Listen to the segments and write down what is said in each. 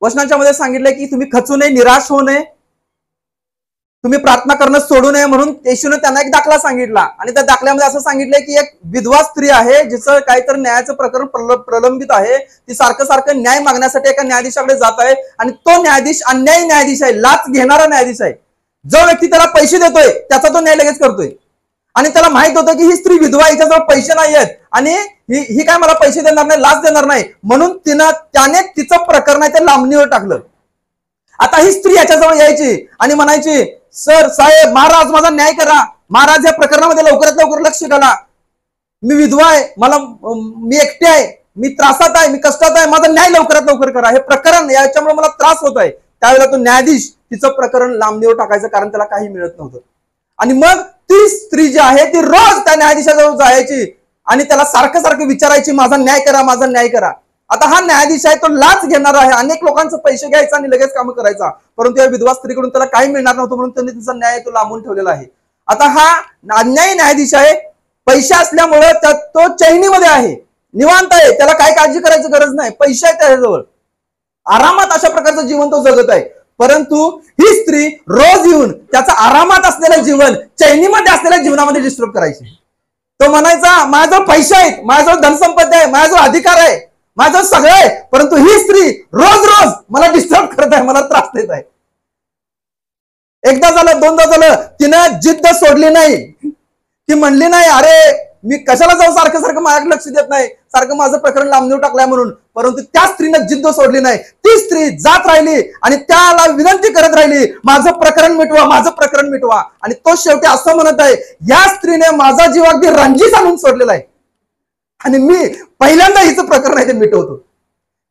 वचनाच्या मध्ये सांगितलंय की तुम्ही खचू नये, निराश होऊ नये, तुम्ही प्रार्थना करणं सोडू नये, म्हणून येशूने त्यांना एक दाखला सांगितला. आणि त्या दाखल्यामध्ये असं सांगितलंय की एक विधवा स्त्री आहे जिचं काहीतरी न्यायाचं प्रकरण प्रलंबित आहे. ती सारखं सारखं न्याय मागण्यासाठी एका न्यायाधीशाकडे जात आहे. आणि तो न्यायाधीश अन्यायी न्यायाधीश आहे, लाच घेणारा न्यायाधीश आहे. जो व्यक्ती त्याला पैसे देतोय त्याचा तो न्याय लगेच करतोय. आणि त्याला माहित होतं की ही स्त्री विधवा, हिच्याजवळ पैसे नाही आहेत आणि ही काय मला पैसे देणार नाही, लाच देणार नाही, म्हणून त्याने तिचं प्रकरण आहे ते लांबणीवर टाकलं. आता ही स्त्री याच्याजवळ यायची आणि म्हणायची, सर साहेब महाराज माझा न्याय करा, महाराज या प्रकरणामध्ये लवकरात लवकर लक्ष घाला, मी विधवा आहे, मी एकटे आहे, मी त्रासात आहे, मी कष्टात आहे, माझा न्याय लवकरात लवकर करा, हे प्रकरण याच्यामुळे मला त्रास होत आहे. त्यावेळेला तो न्यायाधीश तिचं प्रकरण लांबणीवर टाकायचं, कारण त्याला काही मिळत नव्हतं. आणि मग ती स्त्री जी आहे ती रोज त्या न्यायाधीशाजवळ जायची आणि त्याला सारखं सारखं विचारायची, माझा न्याय करा, माझा न्याय करा. आता हा न्यायाधीश आहे तो लाच घेणार आहे, अनेक लोकांचे पैसे घ्यायचा आणि लगेच काम करायचा, परंतु या विधवा स्त्रीकडून त्याला काही मिळणार नव्हतं, म्हणून त्यांनी तिचा न्याय तो लांबून ठेवलेला आहे. आता हा अन्यायी न्यायाधीश आहे, पैसे असल्यामुळे तो चैनीमध्ये आहे, निवांत आहे, त्याला काय काळजी करायची गरज नाही, पैसे आहेत त्याच्याजवळ, आरामात अशा प्रकारचं जीवन तो जगत आहे. परंतु ही स्त्री रोज येऊन त्याचा आरामात असलेलं जीवन चैनीमध्ये असलेल्या जीवनामध्ये डिस्टर्ब करायची. तो म्हणायचा, माझ्याजवळ पैसे आहेत, माझ्याजवळ धनसंपत्ती आहे, माझ्याजवळ अधिकार आहे, माझं सगळं आहे, परंतु ही स्त्री रोज रोज मला डिस्टर्ब करत आहे, मला त्रास देत आहे. एकदा झालं, दोनदा झालं, तिनं जिद्द सोडली नाही. ती म्हणली नाही, अरे मी कशाला जाऊ, सारखं सारखं माझ्याकडे लक्ष देत नाही, सारखं माझं प्रकरण लांबणीवर टाकलंय म्हणून. परंतु त्या स्त्रीनं जिद्द सोडली नाही. ती स्त्री जात राहिली आणि त्याला विनंती करत राहिली, माझं प्रकरण मिटवा, माझं प्रकरण मिटवा. आणि तो शेवटी असं म्हणत आहे, या स्त्रीने माझा जीव अगदी रंजीत आणून सोडलेला आहे आणि मी पहिल्यांदा हिचं प्रकरण आहे ते मिटवतो,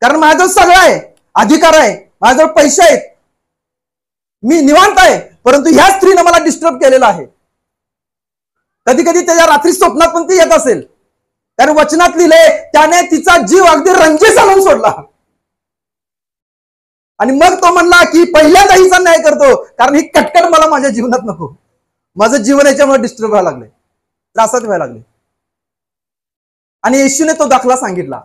कारण माझं सगळं आहे, अधिकार आहे, माझ्याजवळ पैसे आहेत, मी निवांत आहे, परंतु ह्या स्त्रीने मला डिस्टर्ब केलेलं आहे. कधी कधी त्याच्या रात्री स्वप्नात पण ती येत असेल, कारण वचनात लिहिले त्याने तिचा जीव अगदी रंजीत आणून सोडला. आणि मग तो म्हणला की पहिल्यांदा हिचा न्याय करतो, कारण ही कटकट मला माझ्या जीवनात नको, माझं जीवन याच्यामुळे डिस्टर्ब व्हायला लागले, त्रासात व्हायला लागले. आणि येशूने तो दाखला सांगितला.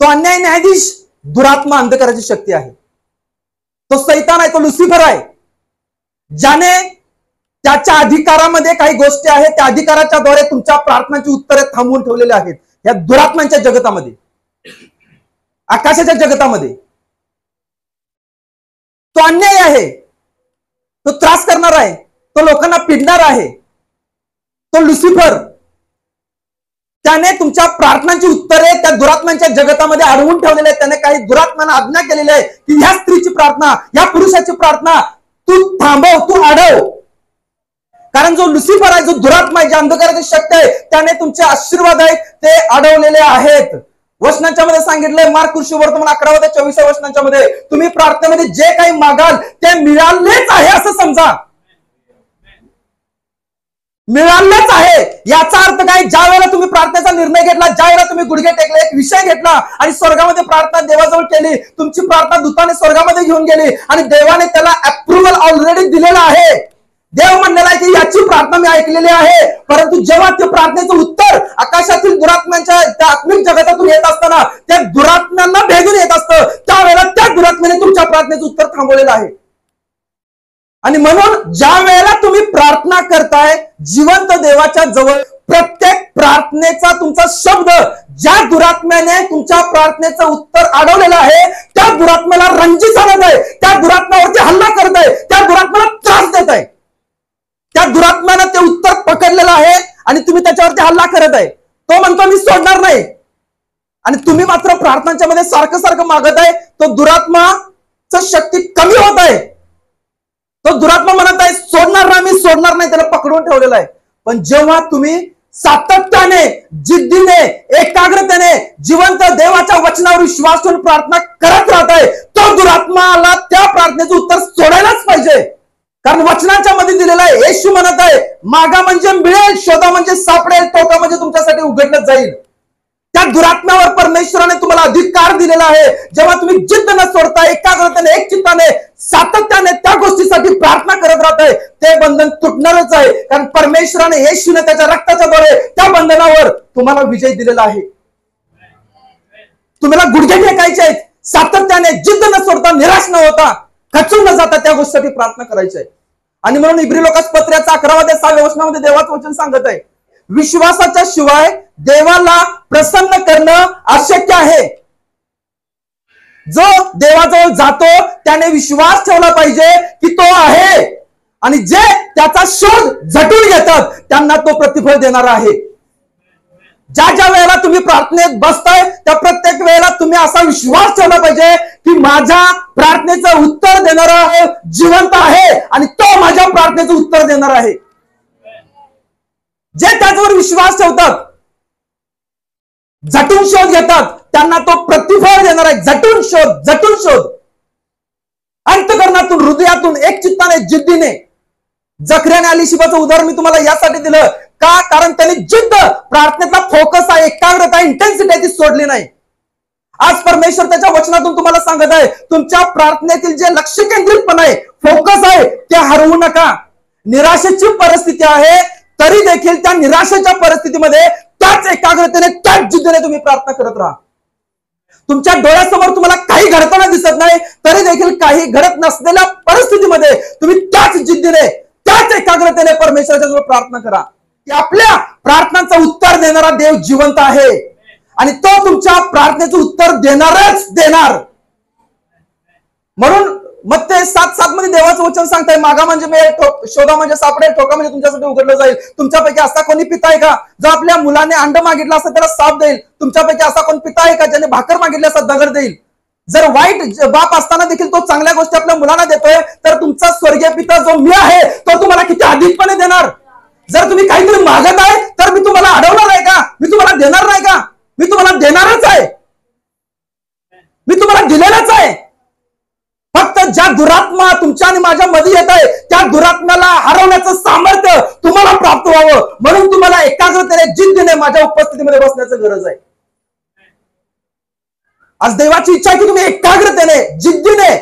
तो अन्याय न्यायाधीश दुरात्मा अंधकाराची शक्ती आहे, तो सैतान आहे, तो लुसिफर आहे, ज्याने त्याच्या अधिकारामध्ये काही गोष्टी आहेत, त्या अधिकाराच्या द्वारे तुमच्या प्रार्थनांची उत्तरे थांबवून ठेवलेली आहेत. या दुरात्म्यांच्या जगतामध्ये, आकाशाच्या जगतामध्ये तो अन्याय आहे, तो त्रास करणार आहे, तो लोकांना पिडणार आहे, तो लुसिफर. त्याने तुमच्या प्रार्थनांची उत्तरे त्या दुरात्म्यांच्या जगतामध्ये अडवून ठेवलेले आहेत. त्याने काही दुरात्म्यांना आज्ञा केलेली आहे की ह्या स्त्रीची प्रार्थना, या पुरुषाची प्रार्थना तू थांबव, तू अडव. कारण जो लुसिफर आहे, जो दुरात्मा आहे, जे अंधकाराची शक्ती आहे, त्याने तुमचे आशीर्वाद आहेत ते अडवलेले आहेत. वचनाच्या मध्ये सांगितलंय, मार्क सुवर्तमान 11 ते 24 वचनाच्या मध्ये, तुम्ही प्रार्थनेमध्ये जे काही मागाल ते मिळालेच आहे असं समजा, मिळालेच आहे. याचा अर्थ काय, ज्या वेळेला तुम्ही प्रार्थनेचा निर्णय घेतला, ज्या वेळेला तुम्ही गुडघे टेकले, एक विषय घेतला आणि स्वर्गामध्ये प्रार्थना देवाजवळ केली, तुमची प्रार्थना दूताने स्वर्गामध्ये घेऊन गेली आणि देवाने त्याला अप्रुव्हल ऑलरेडी दिलेला आहे. देव म्हणलेला आहे की याची प्रार्थना मी ऐकलेली आहे. परंतु जेव्हा ते प्रार्थनेचं उत्तर आकाशातील दुरात्म्यांच्या त्या आत्मिक जगतातून येत असताना, त्या दुरात्म्यांना भेदून येत असतं, त्यावेळेला त्या दुरात्म्याने तुमच्या प्रार्थनेचं उत्तर थांबवलेलं आहे. आणि म्हणून ज्या वेळेला तुम्ही प्रार्थना करताय जिवंत देवाच्या जवळ, प्रत्येक प्रार्थनेचा तुमचा शब्द ज्या दुरात्म्याने तुमच्या प्रार्थनेचं उत्तर अडवलेलं आहे, त्या दुरात्म्याला रंजीत आणत आहे, त्या दुरात्म्यावरती हल्ला करत आहे, त्या दुरात्म्याला त्रास देत आहे. त्या दुरात्म्यानं ते उत्तर पकडलेलं आहे आणि तुम्ही त्याच्यावरती हल्ला करत आहे. तो म्हणतो मी सोडणार नाही, आणि तुम्ही मात्र प्रार्थनांच्या मध्ये सारखं सारखं मागत आहे. तो दुरात्माची शक्ती कमी होत आहे. तो दुरात्मा म्हणत आहे सोडणार नाही, मी सोडणार नाही, त्याला पकडून ठेवलेला आहे. पण जेव्हा तुम्ही सातत्याने, जिद्दीने, एकाग्रतेने जिवंत देवाच्या वचनावर विश्वास ठेवून प्रार्थना करत राहताय, तो दुरात्माला त्या प्रार्थनेचं उत्तर सोडायलाच पाहिजे. कारण वचनाच्या मध्ये दिलेलं आहे, येशू म्हणत आहे, मागा म्हणजे मिळेल, शोधा म्हणजे सापडेल, टोका म्हणजे तुमच्यासाठी उघडलं जाईल. त्या दुरात्म्यावर परमेश्वराने तुम्हाला अधिकार दिलेला आहे. जेव्हा तुम्ही जिद्द न सोडता, एकाग्रतेने, एक चित्ताने, सातत्याने त्या गोष्टीसाठी प्रार्थना करत राहताय, ते बंधन तुटणारच आहे. कारण परमेश्वराने, येशूने त्याच्या रक्ताच्या द्वारे त्या बंधनावर तुम्हाला विजय दिलेला आहे. तुम्हाला गुडघे टेकायचे आहेत, सातत्याने जिद्द न सोडता, निराश न होता, खचून न जाता त्या गोष्टीसाठी प्रार्थना करायची आहे. आणि म्हणून इब्री लोकांस पत्र्याचा 11 ते 6 वचनामध्ये देवाचं वचन सांगत आहे, विश्वासाच्या शिवाय देवाला प्रसन्न करणं अशक्य आहे. जो देवाजवळ जातो त्याने विश्वास ठेवला पाहिजे की तो आहे, आणि जे त्याचा शोध झटून घेतात त्यांना तो प्रतिफळ देणार आहे. ज्या ज्या वेळेला तुम्ही प्रार्थनेत बसताय त्या प्रत्येक वेळेला तुम्ही असा विश्वास ठेवला पाहिजे की माझ्या प्रार्थनेचं उत्तर देणारा जिवंत आहे आणि तो माझ्या प्रार्थनेचं उत्तर देणार आहे. जे त्याच्यावर विश्वास ठेवतात, झटून शोध घेतात, त्यांना तो प्रतिफळ देणार आहे. झटून शोध, झटून शोध. अंतःकरणातून, हृदयातून, एक चित्ताने, जिद्दीने. जखऱ्याने अलीशिबाचं उदाहरण मी तुम्हाला यासाठी दिलं का, कारण त्यांनी जिद्द, प्रार्थनेतला फोकस आहे, एकाग्रता, इंटेन्सिटी आहे ती सोडली नाही. आज परमेश्वर त्याच्या वचनातून तुम्हाला सांगत आहे, तुमच्या प्रार्थनेतील जे लक्ष केंद्रितपण आहे, फोकस आहे, ते हरवू नका. निराशेची परिस्थिती आहे तरी देखील त्या निराशेच्या परिस्थितीमध्ये त्याच एकाग्रतेने, त्याच जिद्दीने तुम्ही प्रार्थना करत राहा. तुमच्या डोळ्यासमोर तुम्हाला काही घडताना दिसत नाही तरी देखील काही घडत नसलेल्या परिस्थितीमध्ये तुम्ही त्याच जिद्दीने, त्याच एकाग्रतेने परमेश्वराच्या जवळ प्रार्थना करा की आपल्या प्रार्थनांचं उत्तर देणारा देव जिवंत आहे आणि तो तुमच्या प्रार्थनेचं उत्तर देणारच देणार. म्हणून मत्ते 7:7 मध्ये देवाचं वचन सांगताय, मागा म्हणजे मिळेल, शोधा म्हणजे सापडेल, ठोका म्हणजे तुमच्यासाठी उघडलं जाईल. तुमच्यापैकी असा कोणी पिता आहे का जो आपल्या मुलाने अंड मागितलं असं त्याला साप देईल? तुमच्यापैकी असा कोण पिता आहे का ज्याने भाकर मागितली असं दगड देईल? जर वाईट बाप असताना देखील तो चांगल्या गोष्टी आपल्या मुलांना देतोय तर तुमचा स्वर्गीय पिता जो मी आहे तो तुम्हाला किती अधिकपणे देणार. जर तुम्ही काहीतरी मागत आहे तर मी तुम्हाला अडवणार आहे का? मी तुम्हाला देणार नाही का? मी तुम्हाला देणारच आहे, मी तुम्हाला दिलेलंच आहे. फक्त ज्या दुरात्मा तुमच्या आणि माझ्या मध्ये येत आहे त्या दुरात्म्याला हरवण्याचं सामर्थ्य तुम्हाला प्राप्त व्हावं म्हणून तुम्हाला एकाग्रतेने, जिद्दीने माझ्या उपस्थितीमध्ये बसण्याची गरज आहे. आज देवाची इच्छा आहे की तुम्ही एकाग्रतेने, जिद्दीने,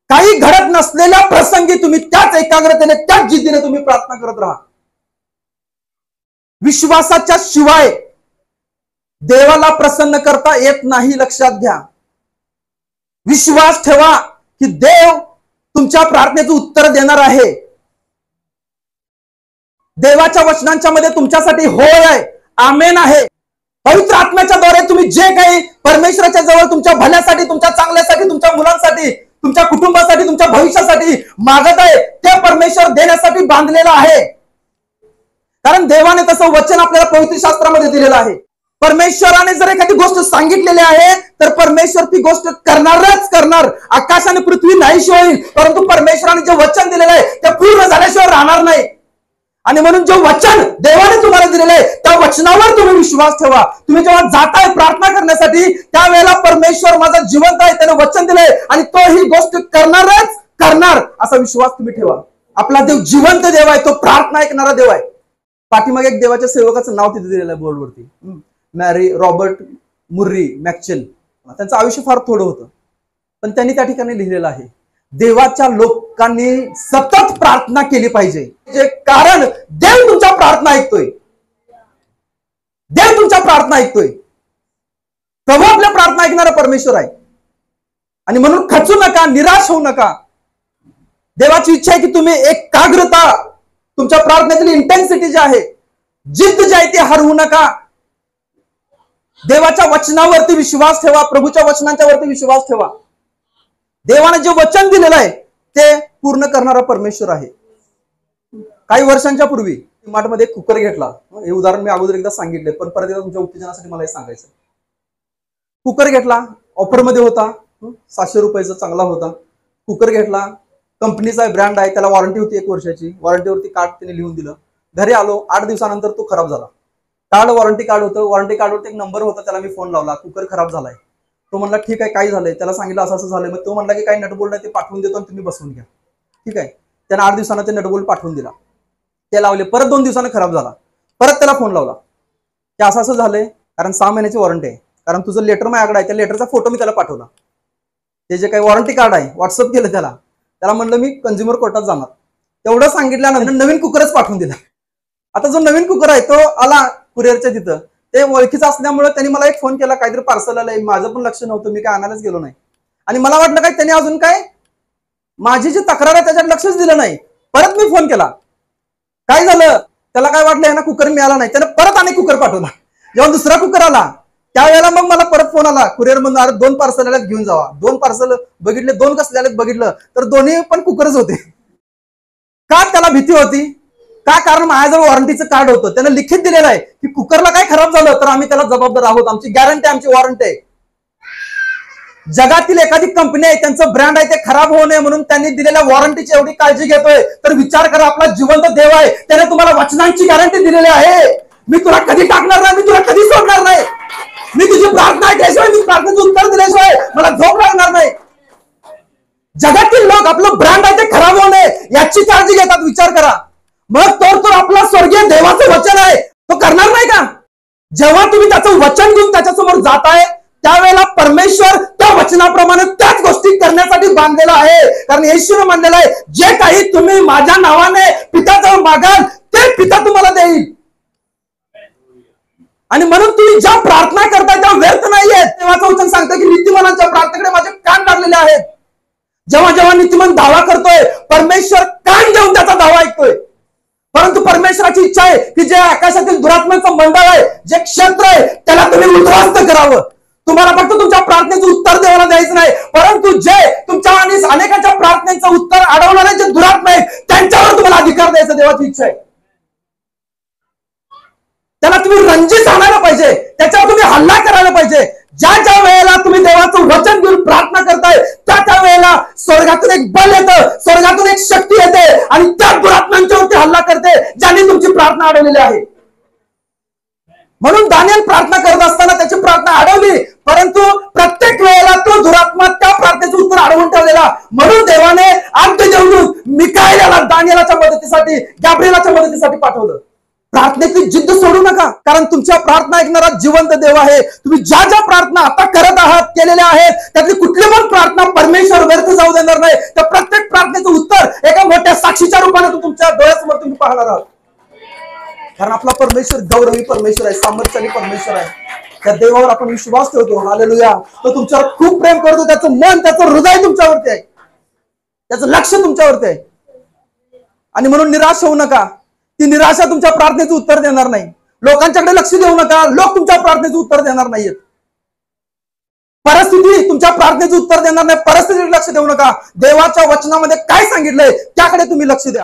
काही घडत नसलेल्या प्रसंगी तुम्ही त्याच एकाग्रतेने, त्याच जिद्दीने तुम्ही प्रार्थना करत राहा. विश्वासाच्या शिवाय देवाला प्रसन्न करता येत नाही, लक्षात घ्या. विश्वास ठेवा की देव तुमच्या प्रार्थनेचं उत्तर देणार आहे. देवाच्या वचनांच्या मध्ये तुमच्यासाठी होय आहे, आमेन आहे. पवित्र आत्म्याच्या द्वारे तुम्ही जे काही परमेश्वराच्या जवळ तुमच्या भल्यासाठी, तुमच्या चांगल्यासाठी, तुमच्या मुलांसाठी, तुमच्या कुटुंबासाठी, तुमच्या भविष्यासाठी मागत आहे ते परमेश्वर देण्यासाठी बांधलेलं आहे. कारण देवाने तसं वचन आपल्याला पवित्र शास्त्रामध्ये दिलेलं आहे. परमेश्वराने जर एखादी गोष्ट सांगितलेली आहे तर परमेश्वर ती गोष्ट करणारच करणार. आकाश आणि पृथ्वी नाहीशी होईल परंतु परमेश्वराने जे वचन दिलेलं आहे ते पूर्ण झाल्याशिवाय राहणार नाही. आणि म्हणून जे वचन देवाने तुम्हाला दिलेलं आहे त्या वचनावर तुम्ही विश्वास ठेवा. तुम्ही जेव्हा जाताय प्रार्थना करण्यासाठी त्यावेळेला परमेश्वर माझा जिवंत आहे, त्याने वचन दिलंय आणि तो ही गोष्ट करणारच करणार असा विश्वास तुम्ही ठेवा. आपला देव जिवंत देव आहे, तो प्रार्थना ऐकणारा देव आहे. पाठीमागे एक देवाच्या सेवकाचं नाव तिथे दिलेलं आहे बोर्डवरती, मॅरी रॉबर्ट मुर्री मॅक्चेल. त्यांचं आयुष्य फार थोडं होतं पण त्यांनी त्या ठिकाणी लिहिलेलं आहे, देवाच्या लोकांनी सतत प्रार्थना केली पाहिजे. कारण देव तुमच्या प्रार्थना ऐकतोय, देव तुमच्या प्रार्थना ऐकतोय. प्रभू आपल्या प्रार्थना ऐकणारा परमेश्वर आहे. आणि म्हणून खचू नका, निराश होऊ नका. देवाची इच्छा आहे की तुम्ही एकाग्रता, तुमच्या प्रार्थनेतील इंटेन्सिटी जी आहे, जिद्द जी आहे ती हरवू नका. देवाच्या वचनावरती विश्वास ठेवा, प्रभूच्या वचनांच्या वरती विश्वास ठेवा. देवाने जे वचन दिलेलं आहे ते पूर्ण करणारा परमेश्वर आहे. काही वर्षांच्या पूर्वी मार्टमध्ये एक कुकर घेतला. हे उदाहरण मी अगोदर एकदा सांगितले पण परत एकदा तुमच्या उत्तेजनासाठी मला हे सांगायचं. कुकर घेतला, ऑफरमध्ये होता, 700 रुपयाचा चांगला होता. कुकर घेतला, कंपनीचा ब्रँड आहे, त्याला वॉरंटी होती 1 वर्षाची. वॉरंटीवरती कार्ड त्याने लिहून दिलं. घरी आलो, 8 दिवसानंतर तो खराब झाला. कार्ड वॉरंटी कार्ड होतं, वॉरंटी कार्डवरती एक नंबर होता, त्याला मी फोन लावला, कुकर खराब झालाय. तो म्हणला ठीक आहे, काय झालंय? त्याला सांगितलं असं असं झालंय. मग तो म्हणला की काही नटबोल्ट आहे ते पाठवून देतो आणि तुम्ही बसवून घ्या. ठीक आहे, त्याने 8 दिवसांना ते नटबोल्ट पाठवून दिला. ते लावले, परत 2 दिवसांना खराब झाला. परत त्याला फोन लावला की असं असं झालंय, कारण 6 महिन्याची वॉरंटी आहे, कारण तुझं लेटर माझ्याकडे आहे, त्या लेटरचा फोटो मी त्याला पाठवला. ते जे काही वॉरंटी कार्ड आहे व्हॉट्सअप केलं त्याला. त्याला म्हणलं मी कंझ्युमर कोर्टात जाणार. तेवढं सांगितल्यानंतर नवीन कुकरच पाठवून दिला. आता जो नवीन कुकर आहे तो आला कुरिअरच्या तिथं. ते ओळखीचं असल्यामुळे त्यांनी मला एक फोन केला, काहीतरी पार्सल आलंय. माझं पण लक्ष नव्हतं, मी काय आणायलाच गेलो नाही. आणि मला वाटलं काय त्यांनी अजून काय माझी जी तक्रार आहे त्याच्यात लक्षच दिलं नाही. परत मी फोन केला, काय झालं? त्याला काय वाटलं यांना कुकर मिळाला नाही, त्याने परत आणि कुकर पाठवला. जेव्हा दुसरा कुकर आला त्यावेळेला मग मला परत फोन आला कुरिअर मधून, अरे 2 पार्सल आल्यात घेऊन जावा. 2 पार्सल बघितले, 2 कसले आलेत बघितलं तर दोन्ही पण कुकरच होते. का त्याला भीती होती? का? कारण माझ्याजवळ वॉरंटीचं कार्ड होतं, त्यानं लिखित दिलेलं आहे की कुकरला काय खराब झालं तर आम्ही त्याला जबाबदार आहोत, आमची गॅरंटी, आमची वॉरंटी आहे. जगातील एखादी कंपनी आहे, त्यांचं ब्रँड आहे, ते खराब होऊ नये म्हणून त्यांनी दिलेल्या वॉरंटीची एवढी काळजी घेतोय, तर विचार करा, आपला जिवंत देव आहे, त्याने तुम्हाला वचनांची गॅरंटी दिलेली आहे. मी तुला कधी टाकणार नाही, मी तुला कधी सोडणार नाही. मी तुझी प्रार्थना ऐकल्याशिवाय, मी प्रार्थनेचं उत्तर दिल्याशिवाय मला झोप लागणार नाही. जगातील लोक आपलं ब्रँड आहे ते खराब होऊ नये याची काळजी घेतात. विचार करा. मग तो आपला स्वर्गीय देवाचं वचन आहे, तो करणार नाही का? जेव्हा तुम्ही त्याचं वचन घेऊन त्याच्यासमोर जाताय त्यावेळेला परमेश्वर त्या वचनाप्रमाणे त्याच गोष्टी करण्यासाठी बांधलेला आहे. कारण येशूने म्हणलेलं आहे, जे काही तुम्ही माझ्या नावाने पित्याजवळ मागाल ते पिता तुम्हाला देईल. आणि म्हणून तुम्ही ज्या प्रार्थना करताय त्या व्यर्थ नाहीये. देवाचं वचन सांगतं की नीतिमानांच्या प्रार्थनेकडे माझे कान लागलेले आहेत. जेव्हा जेव्हा नीतिमान दावा करतोय परमेश्वर कान देऊन त्याचा दावा ऐकतोय. परंतु परमेश्वराची इच्छा आहे की जे आकाशातील दुरात्म्यांचं मंडळ आहे, जे क्षेत्र आहे, त्याला तुम्ही उद्ध्वस्त करावं. तुम्हाला फक्त तुमच्या प्रार्थनेचं उत्तर देवाला द्यायचं नाही, परंतु जे तुमच्या आणि अनेकांच्या प्रार्थनेचं उत्तर अडवणारे जे दुरात्मे आहेत त्यांच्यावर तुम्हाला अधिकार द्यायचा देवाची इच्छा आहे. त्याला तुम्ही रंजीत आणायला पाहिजे, त्याच्यावर तुम्ही हल्ला करायला पाहिजे. ज्या ज्या वेळेला तुम्ही देवाचं वचन घेऊन प्रार्थना करताय त्या वेळेला स्वर्गातून एक बल येतं, स्वर्गातून एक शक्ती येते आणि त्या दुरात्म्यांच्यावरती हल्ला करते ज्यांनी तुमची प्रार्थना अडवलेली आहे. म्हणून दानिएल प्रार्थना करत असताना त्याची प्रार्थना अडवली, परंतु प्रत्येक वेळेला तो दुरात्मा त्या प्रार्थनेचं उत्तर अडवून ठेवलेला. म्हणून देवाने आज्ञा देऊन मिकाएलाला दानिएलाच्या मदतीसाठी, गॅब्रिएलाच्या मदतीसाठी पाठवलं. प्रार्थनेची जिद्द सोडू नका, कारण तुमच्या प्रार्थना ऐकणारा जिवंत देव आहे. तुम्ही ज्या ज्या प्रार्थना आता करत आहात, केलेल्या आहेत, त्यातली कुठली पण प्रार्थना परमेश्वर व्यर्थ जाऊ देणार नाही. त्या प्रत्येक प्रार्थनेचं उत्तर एका मोठ्या साक्षीच्या रूपाने तुमच्या डोळ्यासमोर तुम्ही पाहणार आहात. कारण आपला परमेश्वर गौरवी परमेश्वर आहे, सामर्थ्यशाली परमेश्वर आहे. त्या देवावर आपण विश्वास ठेवतो. हालेलुया. तो तुमच्यावर खूप प्रेम करतो, त्याचं मन, त्याचं हृदय तुमच्यावरती आहे, त्याचं लक्ष तुमच्यावरती आहे. आणि म्हणून निराश होऊ नका. ती निराशा तुमच्या प्रार्थनेचं उत्तर देणार नाही. लोकांच्याकडे लक्ष देऊ नका, लोक तुमच्या प्रार्थनेचं उत्तर देणार नाहीत. परिस्थिती तुमच्या प्रार्थनेचं उत्तर देणार नाही, परिस्थितीकडे लक्ष देऊ नका. देवाच्या वचनामध्ये काय सांगितलंय त्याकडे तुम्ही लक्ष द्या.